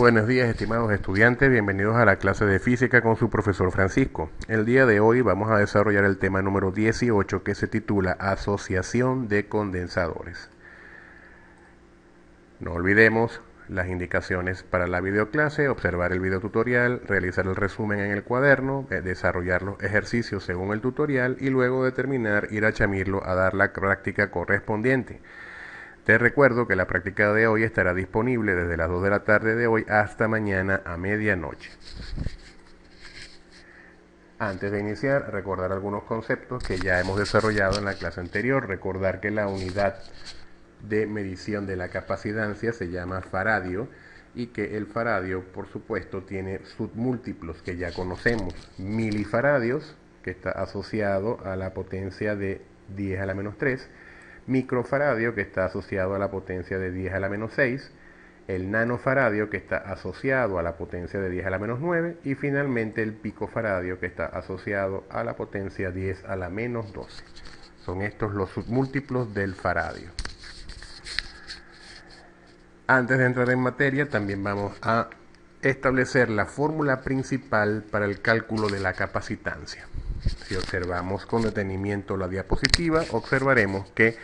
buenos días, estimados estudiantes. Bienvenidos a la clase de física con su profesor Francisco. El día de hoy vamos a desarrollar el tema número 18 que se titula Asociación de condensadores. No olvidemos las indicaciones para la videoclase, observar el video tutorial, realizar el resumen en el cuaderno, desarrollar los ejercicios según el tutorial y luego de terminar ir a Chamilo a dar la práctica correspondiente. Te recuerdo que la práctica de hoy estará disponible desde las 2 de la tarde de hoy hasta mañana a medianoche. Antes de iniciar, recordar algunos conceptos que ya hemos desarrollado en la clase anterior. Recordar que la unidad de medición de la capacidancia se llama faradio y que el faradio, por supuesto, tiene submúltiplos que ya conocemos. Milifaradios, que está asociado a la potencia de 10 a la menos 3. Microfaradio, que está asociado a la potencia de 10 a la menos 6, el nanofaradio, que está asociado a la potencia de 10 a la menos 9, y finalmente el picofaradio, que está asociado a la potencia 10 a la menos 12. Son estos los submúltiplos del faradio. Antes de entrar en materia, también vamos a establecer la fórmula principal para el cálculo de la capacitancia. Si observamos con detenimiento la diapositiva, observaremos que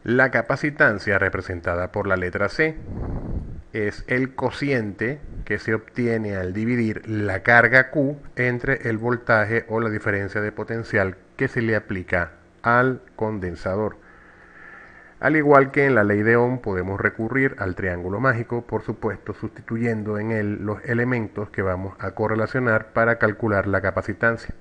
la capacitancia representada por la letra C es el cociente que se obtiene al dividir la carga Q entre el voltaje o la diferencia de potencial que se le aplica al condensador. Al igual que en la ley de Ohm, podemos recurrir al triángulo mágico, por supuesto, sustituyendo en él los elementos que vamos a correlacionar para calcular la capacitancia.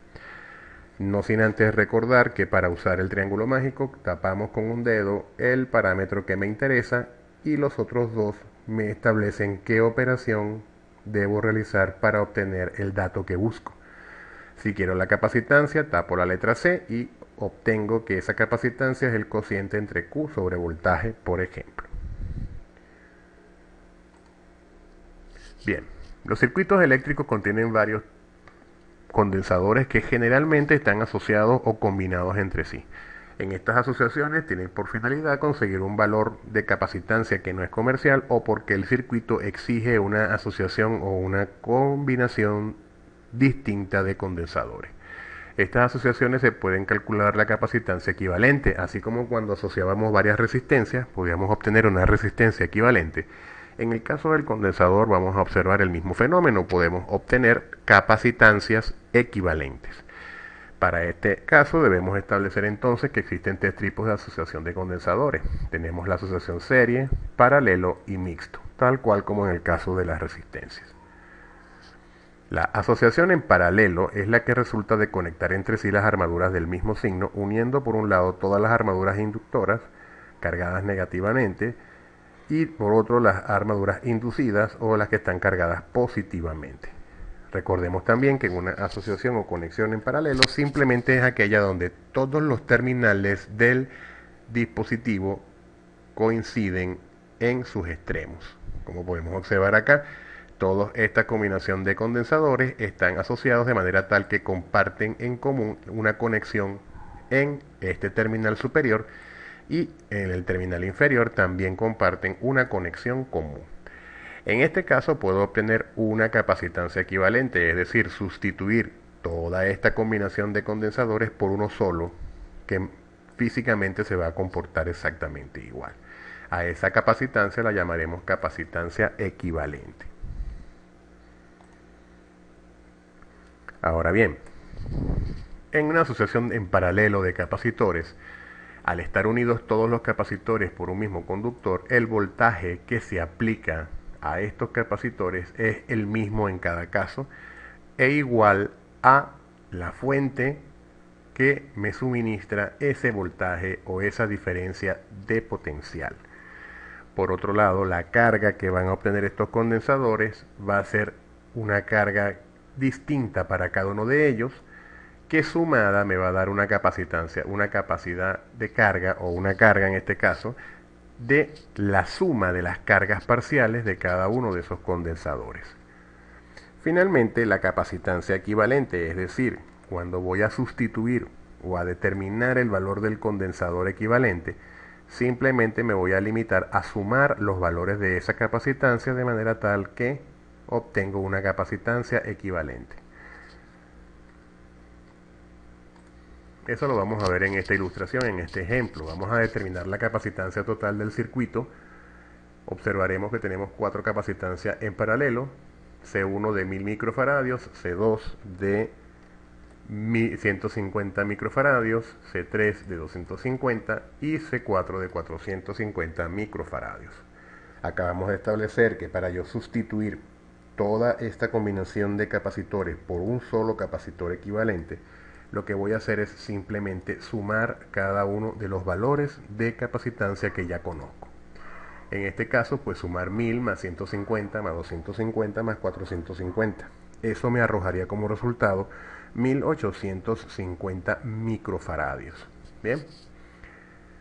No sin antes recordar que para usar el triángulo mágico tapamos con un dedo el parámetro que me interesa y los otros dos me establecen qué operación debo realizar para obtener el dato que busco. Si quiero la capacitancia, tapo la letra C y obtengo que esa capacitancia es el cociente entre Q sobre voltaje, por ejemplo. Bien, los circuitos eléctricos contienen varios condensadores que generalmente están asociados o combinados entre sí. En estas asociaciones tienen por finalidad conseguir un valor de capacitancia que no es comercial o porque el circuito exige una asociación o una combinación distinta de condensadores. Estas asociaciones se pueden calcular la capacitancia equivalente, así como cuando asociábamos varias resistencias podíamos obtener una resistencia equivalente. En el caso del condensador vamos a observar el mismo fenómeno, podemos obtener capacitancias equivalentes. Para este caso debemos establecer entonces que existen tres tipos de asociación de condensadores. Tenemos la asociación serie, paralelo y mixto, tal cual como en el caso de las resistencias. La asociación en paralelo es la que resulta de conectar entre sí las armaduras del mismo signo, uniendo por un lado todas las armaduras inductoras cargadas negativamente, y por otro las armaduras inducidas o las que están cargadas positivamente. Recordemos también que una asociación o conexión en paralelo simplemente es aquella donde todos los terminales del dispositivo coinciden en sus extremos. Como podemos observar acá, toda esta combinación de condensadores están asociados de manera tal que comparten en común una conexión en este terminal superior y en el terminal inferior también comparten una conexión común. En este caso puedo obtener una capacitancia equivalente, es decir, sustituir toda esta combinación de condensadores por uno solo que físicamente se va a comportar exactamente igual. A esa capacitancia la llamaremos capacitancia equivalente. Ahora bien, en una asociación en paralelo de capacitores, al estar unidos todos los capacitores por un mismo conductor, el voltaje que se aplica a estos capacitores es el mismo en cada caso e igual a la fuente que me suministra ese voltaje o esa diferencia de potencial. Por otro lado, la carga que van a obtener estos condensadores va a ser una carga distinta para cada uno de ellos, que sumada me va a dar una capacitancia, una capacidad de carga o una carga en este caso de la suma de las cargas parciales de cada uno de esos condensadores. Finalmente, la capacitancia equivalente, es decir, cuando voy a sustituir o a determinar el valor del condensador equivalente, simplemente me voy a limitar a sumar los valores de esa capacitancia de manera tal que obtengo una capacitancia equivalente. Eso lo vamos a ver en esta ilustración, en este ejemplo. Vamos a determinar la capacitancia total del circuito. Observaremos que tenemos 4 capacitancias en paralelo, C1 de 1000 microfaradios, C2 de 150 microfaradios, C3 de 250 y C4 de 450 microfaradios. Acabamos de establecer que para yo sustituir toda esta combinación de capacitores por un solo capacitor equivalente, lo que voy a hacer es simplemente sumar cada uno de los valores de capacitancia que ya conozco. En este caso, pues sumar 1000 más 150 más 250 más 450. Eso me arrojaría como resultado 1850 microfaradios. Bien,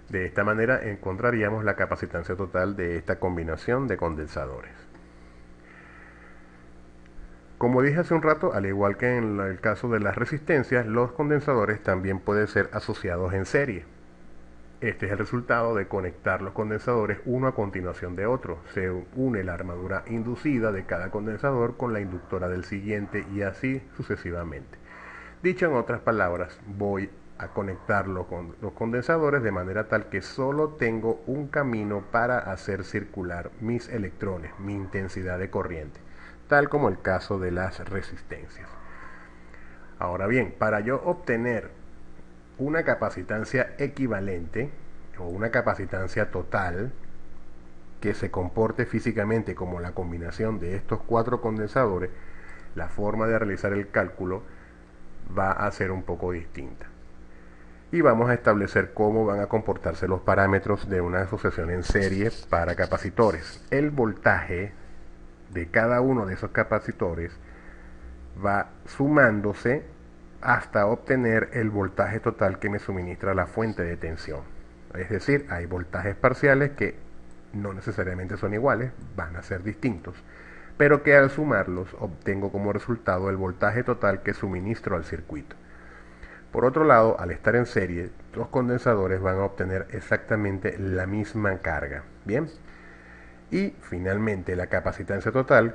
de esta manera encontraríamos la capacitancia total de esta combinación de condensadores. Como dije hace un rato, al igual que en el caso de las resistencias, los condensadores también pueden ser asociados en serie. Este es el resultado de conectar los condensadores uno a continuación de otro. Se une la armadura inducida de cada condensador con la inductora del siguiente y así sucesivamente. Dicho en otras palabras, voy a conectarlo con los condensadores de manera tal que solo tengo un camino para hacer circular mis electrones, mi intensidad de corriente, tal como el caso de las resistencias. Ahora bien, para yo obtener una capacitancia equivalente o una capacitancia total que se comporte físicamente como la combinación de estos 4 condensadores, la forma de realizar el cálculo va a ser un poco distinta. Y vamos a establecer cómo van a comportarse los parámetros de una asociación en serie para capacitores. El voltaje de cada uno de esos capacitores va sumándose hasta obtener el voltaje total que me suministra la fuente de tensión. Es decir, hay voltajes parciales que no necesariamente son iguales, van a ser distintos, pero que al sumarlos obtengo como resultado el voltaje total que suministro al circuito. Por otro lado, al estar en serie, los condensadores van a obtener exactamente la misma carga. Bien, y finalmente la capacitancia total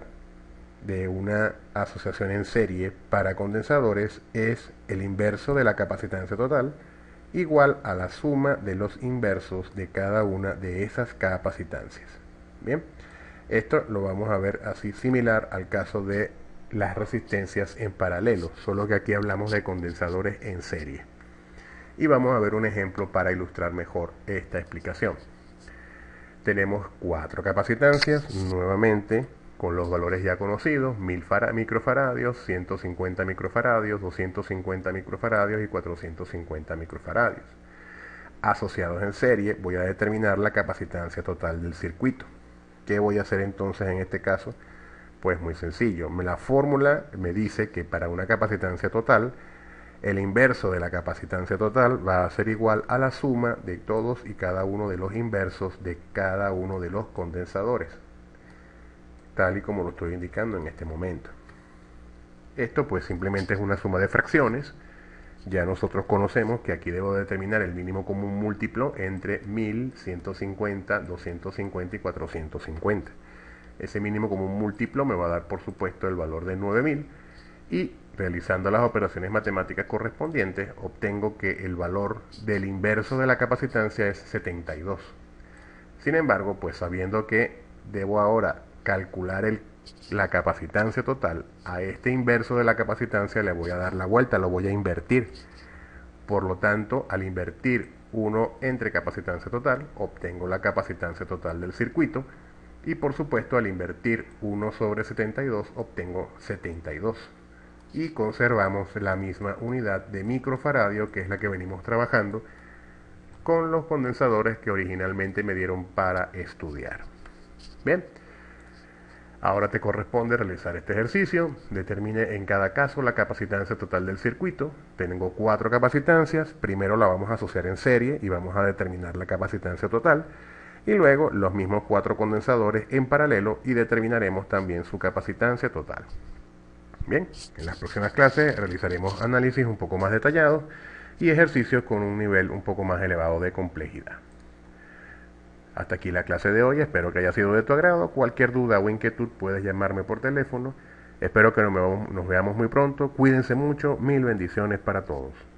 de una asociación en serie para condensadores es el inverso de la capacitancia total, igual a la suma de los inversos de cada una de esas capacitancias. Bien, esto lo vamos a ver así similar al caso de las resistencias en paralelo, solo que aquí hablamos de condensadores en serie. Y vamos a ver un ejemplo para ilustrar mejor esta explicación. Tenemos 4 capacitancias, nuevamente con los valores ya conocidos, 1000 microfaradios, 150 microfaradios, 250 microfaradios y 450 microfaradios. Asociados en serie, voy a determinar la capacitancia total del circuito. ¿Qué voy a hacer entonces en este caso? Pues muy sencillo, la fórmula me dice que para una capacitancia total, el inverso de la capacitancia total va a ser igual a la suma de todos y cada uno de los inversos de cada uno de los condensadores, tal y como lo estoy indicando en este momento. Esto pues simplemente es una suma de fracciones. Ya nosotros conocemos que aquí debo determinar el mínimo común múltiplo entre 1000, 150, 250 y 450. Ese mínimo común múltiplo me va a dar por supuesto el valor de 9000 y realizando las operaciones matemáticas correspondientes obtengo que el valor del inverso de la capacitancia es 72. Sin embargo, pues sabiendo que debo ahora calcular la capacitancia total, a este inverso de la capacitancia le voy a dar la vuelta, lo voy a invertir. Por lo tanto, al invertir 1 entre capacitancia total, obtengo la capacitancia total del circuito. Y por supuesto, al invertir 1 sobre 72, obtengo 72. Y conservamos la misma unidad de microfaradio, que es la que venimos trabajando con los condensadores que originalmente me dieron para estudiar. Bien, ahora te corresponde realizar este ejercicio. Determine en cada caso la capacitancia total del circuito. Tengo 4 capacitancias. Primero la vamos a asociar en serie y vamos a determinar la capacitancia total. Y luego los mismos 4 condensadores en paralelo y determinaremos también su capacitancia total. Bien, en las próximas clases realizaremos análisis un poco más detallados y ejercicios con un nivel un poco más elevado de complejidad. Hasta aquí la clase de hoy, espero que haya sido de tu agrado. Cualquier duda o inquietud puedes llamarme por teléfono. Espero que nos veamos muy pronto. Cuídense mucho, mil bendiciones para todos.